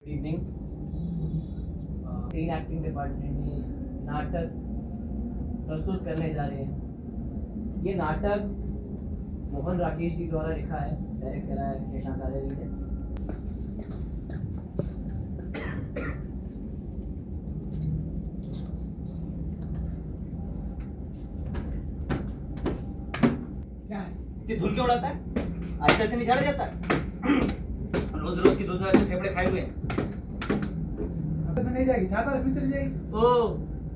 Good evening. Screen acting department में नाटक प्रस्तुत करने जा रहे हैं। ये नाटक मोहन राकेश जी द्वारा लिखा है, डायरेक्ट करा है शशांक आर्य जी ने। क्या है? इतनी धूल क्यों उड़ाता है? आजकल से नहीं झाड़ा जाता है? रोज रोज की धूल से फेफड़े खाए हुए हैं। बरस में नहीं जाएगी, 4 बरस में चली जाएगी। ओ,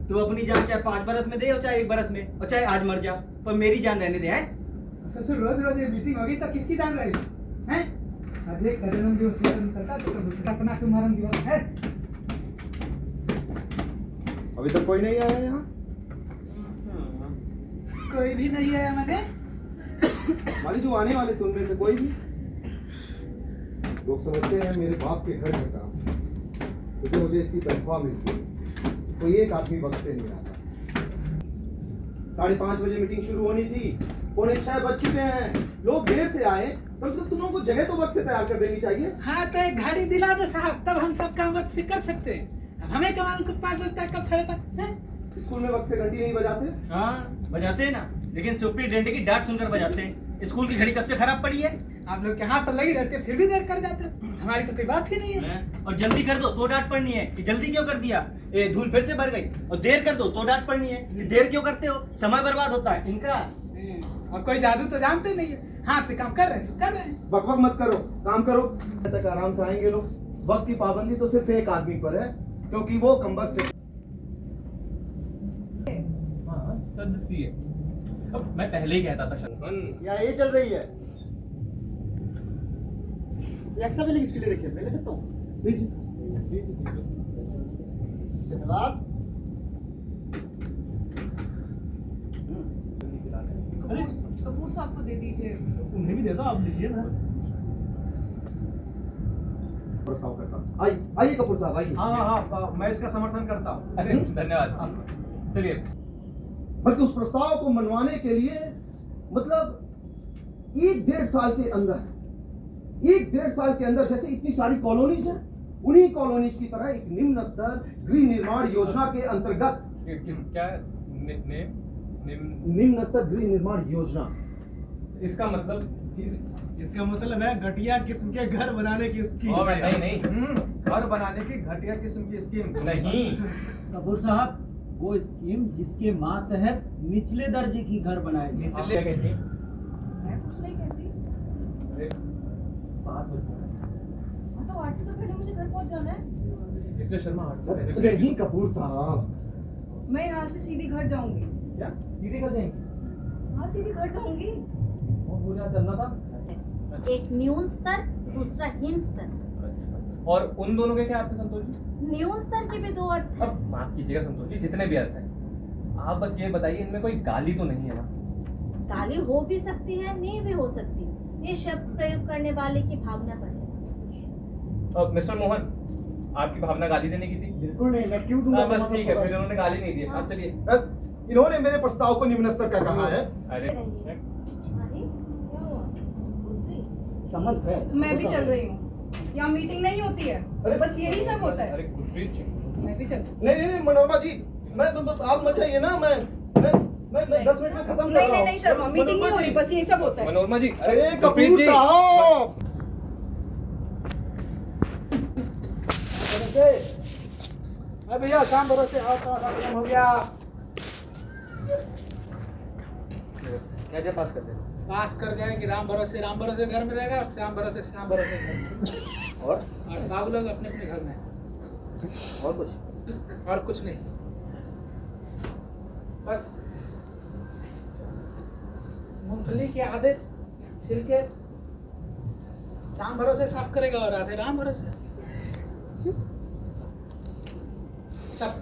तू अपनी जान चाहे 5 बरस में दे और चाहे 1 बरस में और चाहे आज मर जा, पर मेरी जान रहने दे। हैं? ससुर रोज रोज ये मीटिंग होगी तो किसकी जान रहेगी? हैं? आज एक जन्म दिवस निकलता तो दूसरा अपना तुम्हारा दिवस है। अभी तक कोई नहीं आया यहाँ? कोई भी नहीं आया मैंने। हमारी जो आने वाले थे उनमें से कोई भी? लोग समझते हैं मेरे बाप के घर का काम, इसलिए मुझे इसकी तनख्वाह मिलती है। कोई एक आदमी वक्त से नहीं आता। 5:30 बजे मीटिंग शुरू होनी थी, 5:45 बज चुके हैं। लोग देर से आए, कम से कम तुम लोगों को जगह तो वक्त से तैयार कर देनी चाहिए। हाँ तो एक घड़ी दिला दे साहब, तब हम सब काम वक्त से कर सकते हैं। अब हमें कमाल को 5 बजे तक, कब 5:30? स्कूल में वक्त से घंटी नहीं बजाते? हाँ, बजाते हैं ना, लेकिन सुपरिटेंडेंट की डांट सुनकर बजाते हैं। स्कूल की घड़ी कब से खराब पड़ी है? आप लोग के हाथ पर लगी रहती है, फिर भी देर कर जाते हो। हमारी तो कोई बात ही नहीं है। और जल्दी कर दो तो डांट पड़नी है कि जल्दी क्यों कर दिया, ये धूल फिर से भर गई। और देर कर दो तो डांट पड़नी है कि देर क्यों करते हो, समय बर्बाद होता है इनका। और कोई जादू तो जानते नहीं है, हाथ से काम कर रहे हैं, कर रहे हैं। बकबक मत करो, काम करो। तक आराम से आएंगे लोग। वक्त की पाबंदी तो सिर्फ एक आदमी पर है, क्योंकि वो कमबख्त से सदस्य है। अब मैं पहले ही कहता था शंकर। या ये चल रही है। ये एक्स्ट्रा बिलिंग किसके लिए रखी है? मैं ले सकता हूँ? लीजिए। धन्यवाद। अरे कपूर साहब को दे दीजिए। उन्हें भी दे दो, आप लीजिए ना। प्रस्ताव करता हूँ। आइए कपूर साहब, आइए। हाँ, मैं इसका समर्थन करता हूँ। अरे धन्यवाद। चलिए। बल्कि उस प्रस्ताव को मनवाने के लिए मतलब 1-1.5 साल के अंदर, 1-1.5 साल के अंदर जैसे इतनी सारी कॉलोनीज हैं, उन्हीं कॉलोनीज की तरह एक निम्न स्तर गृह निर्माण योजना के अंतर्गत निम्न स्तर गृह निर्माण योजना। इसका मतलब इसका मतलब है घटिया किस्म के घर बनाने की स्कीम। नहीं घर बनाने की घटिया किस्म की स्कीम नहीं। कपूर साहब, वो स्कीम जिसके मातहत निचले दर्जे की घर बनाए जाए। निचले कहते हैं। मैं कुछ नहीं कहती। बात बता। हाँ तो 8 से तो पहले मुझे घर पहुंच जाना है। इसलिए शर्मा 8 से पहले। नहीं कपूर साहब, मैं यहाँ से सीधी घर जाऊंगी। क्या सीधे कर जाएंगे? हाँ सीधी घर जाऊंगी। और हो जा चलना था। एक न्यून स्तर, दूसरा हीन स्तर। और उन दोनों के क्या अर्थ है संतोष जी? न्यून स्तर के भी 2 अर्थ हैं। अब माफ कीजिएगा संतोष जी, जितने भी अर्थ हैं, आप बस ये बताइए इनमें कोई गाली तो नहीं है ना? गाली हो भी सकती है, नहीं भी हो सकती। ये शब्द प्रयोग करने वाले की भावना पर है। मिस्टर मोहन, आपकी भावना गाली देने की थी? बिल्कुल नहीं, मैं क्यों दूंगा? बस ठीक है, फिर उन्होंने गाली नहीं दी। आप चलिए। इन्होंने मेरे प्रस्ताव को निम्न स्तर का कहा है। अरे अरे, क्या हुआ? समझ है। मैं भी चल रही हूँ। यहाँ मीटिंग नहीं होती है, अरे, बस यही सब होता है। अरे गुरप्रीत जी, मैं भी चल। नहीं मनोरमा जी, मैं आप मत जाइए ना। मैं 10 मिनट में खत्म कर रहा हूँ। नहीं शर्मा, मीटिंग नहीं हो रही, बस यही सब होता है। मनोरमा जी। अरे गुरप्रीत कपूर जी। साहब, भैया शाम भरोसे आओ, काम हो गया। क्या पास कर दे। पास कर जाएंगे। राम भरोसे घर में रहेगा, और श्याम भरोसे घर में। और बाबू लोग अपने अपने घर में। और कुछ नहीं, बस मूंगफली के आधे छिलके श्याम भरोसे साफ करेगा और आधे राम भरोसे। सब